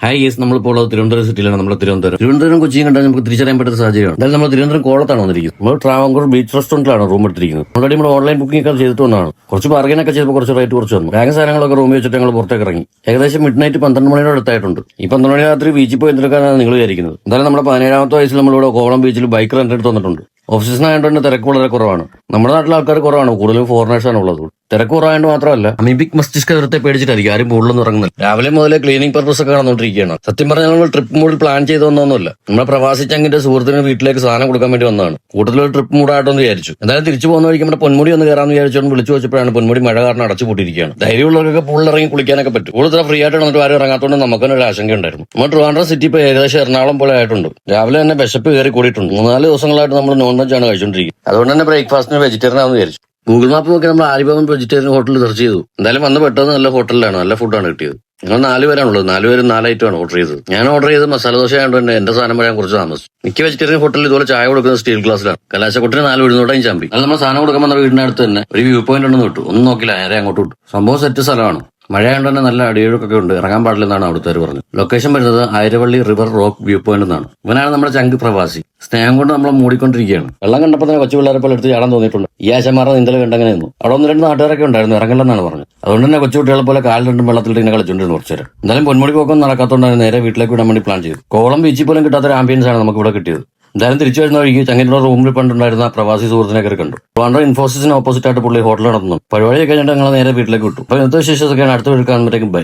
Hi yes, നമ്മളിപ്പോൾ ഉള്ളത് തിരുവനന്തപുരം സിറ്റിയിലാണ്. നമ്മൾ തിരുവനന്തപുരം കൊച്ചിയും കണ്ടാൽ നമുക്ക് തിരിച്ചറിയാൻ പറ്റുന്ന സാഹചര്യമാണ്. എന്തായാലും നമ്മൾ തിരുവനന്തപുരം കോളത്താണ് വന്നിരിക്കുന്നത്. നമ്മൾ ട്രാവൻകൂർ ബീച്ച് റെസ്റ്റോറന്റിലാണ് റൂം എടുത്തിരിക്കുന്നത്. ഓൾറെഡി നമ്മൾ ഓൺലൈൻ ബുക്കിംഗ് ഒക്കെ ചെയ്തിട്ട് വന്നതാണ്. കുറച്ച് ബാർഗൈനൊക്കെ ചെയ്തപ്പോൾ കുറച്ച് റേറ്റ് കുറച്ച് വന്നു. ബാങ്ക് സാധനങ്ങളൊക്കെ റൂമിൽ വെച്ചിട്ട് ഞങ്ങൾ പുറത്തേക്ക് ഇറങ്ങി. ഏകദേശം മിഡ് നൈറ്റ് 12 മണിയോട് അടുത്തായിട്ടുണ്ട്. ഈ 12 മണി രാത്രി ബീച്ചിൽ പോയി എന്തെടുക്കാനാണ് നിങ്ങൾ വിചാരിക്കുന്നത്. എന്തായാലും നമ്മുടെ 17ാമത്തെ വയസ്സിൽ നമ്മളിവിടെ കോവളം ബീച്ചിൽ ബൈക്ക് റെന്റ് എടുത്ത് വന്നിട്ടുണ്ട്. ഓഫീസിനായതുകൊണ്ട് തന്നെ തിരക്ക് വളരെ കുറവാണ്. നമ്മുടെ നാട്ടിലെ ആൾക്കാർ കുറവാണ്, കൂടുതലും ഫോറിനേഴ്സാണ് ഉള്ളത്. തിരക്ക് കുറവായതുകൊണ്ട് മാത്രമല്ല, അമീബിക് മസ്തിഷ്ക ജ്വരത്തെ പേടിച്ചിട്ടായിരിക്കും ആരും കൂടുതലൊന്നും ഇറങ്ങുന്നില്ല. രാവിലെ മുതലേ ക്ലീനിങ് പർപ്പസ് ഒക്കെ നടന്നുകൊണ്ടിരിക്കുകയാണ്. സത്യം പറഞ്ഞാൽ നമ്മൾ ട്രിപ്പ് മൂഡിൽ പ്ലാൻ ചെയ്ത് വന്നൊന്നുമില്ല. നമ്മുടെ പ്രവാസി ചങ്കിന്റെ സുഹൃത്തിന് വീട്ടിലേക്ക് സാധനം കൊടുക്കാൻ വേണ്ടി വന്നതാണ്. കൂട്ടത്തിലൊരു ട്രിപ്പ് മൂടായിട്ടൊന്ന് വിചാരിച്ചു. എന്തായാലും തിരിച്ചു പോകുന്ന വഴിക്ക് നമ്മുടെ പൊന്മുടി ഒന്ന് കയറാന്ന് വിചാരിച്ചോണ്ട് വിളിച്ചു വെച്ചപ്പോഴാണ് പൊന്മുടി മഴ കാരണം അടച്ചുപൂട്ടിയിരിക്കുകയാണ്. ധൈര്യമുള്ളവർക്കൊക്കെ പൂളിൽ ഇറങ്ങി കുളിക്കാനൊക്കെ പറ്റും. കൂടുതൽ ഫ്രീ ആയിട്ട് വന്നിട്ട് ആരും ഇറങ്ങാത്തതുകൊണ്ട് നമുക്കൊരു ആശങ്ക ഉണ്ടായിരുന്നു. നമ്മൾ ട്രിവാൻഡ്രം സിറ്റി ഇപ്പോൾ ഏകദേശം എറണാകുളം പോലെ ആയിട്ടുണ്ട്. രാവിലെ തന്നെ വിശപ്പ് കയറി കൂടിയിട്ടുണ്ട്. 3-4 ദിവസങ്ങളായിട്ട് നമ്മൾ നോൺ വെജ് ആണ് കഴിച്ചുകൊണ്ടിരിക്കുന്നത്. അതുകൊണ്ട് തന്നെ ബ്രേക്ക്ഫാസ്റ്റിന് വെജിറ്റേറിയൻ ആണെന്ന് വിചാരിച്ചു. ഗൂഗിൾ മാപ്പ് നോക്കി നമ്മൾ ആര്യഭവൻ വെജിറ്റേറിയൻ ഹോട്ടലിൽ സെർച്ച് ചെയ്തു. എന്തായാലും വന്ന് പെട്ടെന്ന് നല്ല ഹോട്ടലിലാണ്, നല്ല ഫുഡാണ് കിട്ടിയത്. ഞങ്ങൾ 4 പേരാണുള്ളത്. 4 പേരും 4 ഐറ്റമാണ് ഓർഡർ ചെയ്തത്. ഞാൻ ഓർഡർ ചെയ്ത് മസാല ദോശ ആയതുകൊണ്ട് തന്നെ എന്റെ സാധനം വരാൻ കുറച്ച് താമസിച്ചു. മിക്ക വെജിറ്റേറിയൻ ഹോട്ടലിൽ ഇതുപോലെ ചായ കൊടുക്കുന്നത് സ്റ്റീൽ ഗ്ലാസ്സിലാണ്. കലാശക്കൊട്ടിന് 4 ഉഴുന്നോട്ടയും ചാമ്പി. അത് നമ്മൾ സാധനം കൊടുക്കുമ്പോൾ വീടിന്റെ അടുത്ത് തന്നെ ഒരു വ്യൂ പോയിന്റ് ഉണ്ടെന്ന് വിട്ടു. ഒന്നും നോക്കില്ല, നേരെ അങ്ങോട്ട് വിട്ടു. സംഭവം സെറ്റ് സ്ഥലമാണ്. മഴയായതുകൊണ്ട് തന്നെ നല്ല അടിയൊഴുക്കൊക്കെ ഉണ്ട്. ഇറങ്ങാൻ പാടില്ലെന്നാണ് അവിടുത്തെ പറഞ്ഞത്. ലൊക്കേഷൻ വരുന്നത് Ayiravalli river rock view point എന്നാണ്. ഇവനാണ് നമ്മുടെ ചങ്ക് പ്രവാസി. സ്നേഹം കൊണ്ട് നമ്മളെ മൂടിക്കൊണ്ടിരിക്കുകയാണ്. വെള്ളം കണ്ടപ്പോൾ തന്നെ കൊച്ചു പിള്ളേരെ പോലെ എടുത്ത് ചാടാൻ തോന്നിയിട്ടുണ്ട്. ഈ ആശമാരുടെ നീന്തൽ കണ്ടങ്ങനെ നിന്നു. അവിടെ 1-2 നാട്ടുകാരൊക്കെ ഉണ്ടായിരുന്നു, ഇറങ്ങില്ലെന്നാണ് പറഞ്ഞത്. അതുകൊണ്ട് തന്നെ കൊച്ചുകുട്ടികളെ പോലെ കാലിൽ 2 വെള്ളത്തിൽ ഇങ്ങനെ കളിച്ചുകൊണ്ടിരുന്നു കുറച്ചു നേരം. എന്തായാലും പൊന്മുടി പോക്കൊന്നും നടക്കാത്തതുകൊണ്ടാണ് നേരെ വീട്ടിലേക്ക് വിടാൻ വേണ്ടി പ്ലാൻ ചെയ്തു. കോവളം ബീച്ചിൽ പോലും കിട്ടാത്തൊരു ആംബിയൻസ് ആണ് നമുക്ക് ഇവിടെ കിട്ടിയത്. എന്തായാലും തിരിച്ചു വരുന്ന വഴിക്ക് ചങ്ങിന്റെ റൂമിൽ പണ്ടുണ്ടായിരുന്ന പ്രവാസി സുഹൃത്തിനെ കയറി കണ്ടു. ട്രിവാൻഡ്രം ഇൻഫോസിസിന് ഓപ്പോസിറ്റ് ആയിട്ട് പുള്ളി ഹോട്ടൽ നടന്നു. പരിപാടിയൊക്കെ കഴിഞ്ഞിട്ട് ഞങ്ങൾ നേരെ വീട്ടിലേക്ക് വിട്ടു. അപ്പോൾ ഇന്നത്തെ വിശേഷമൊക്കെയാണ്. അടുത്ത വീട്ടിൽ കാണുമ്പോഴേക്കും ബൈ.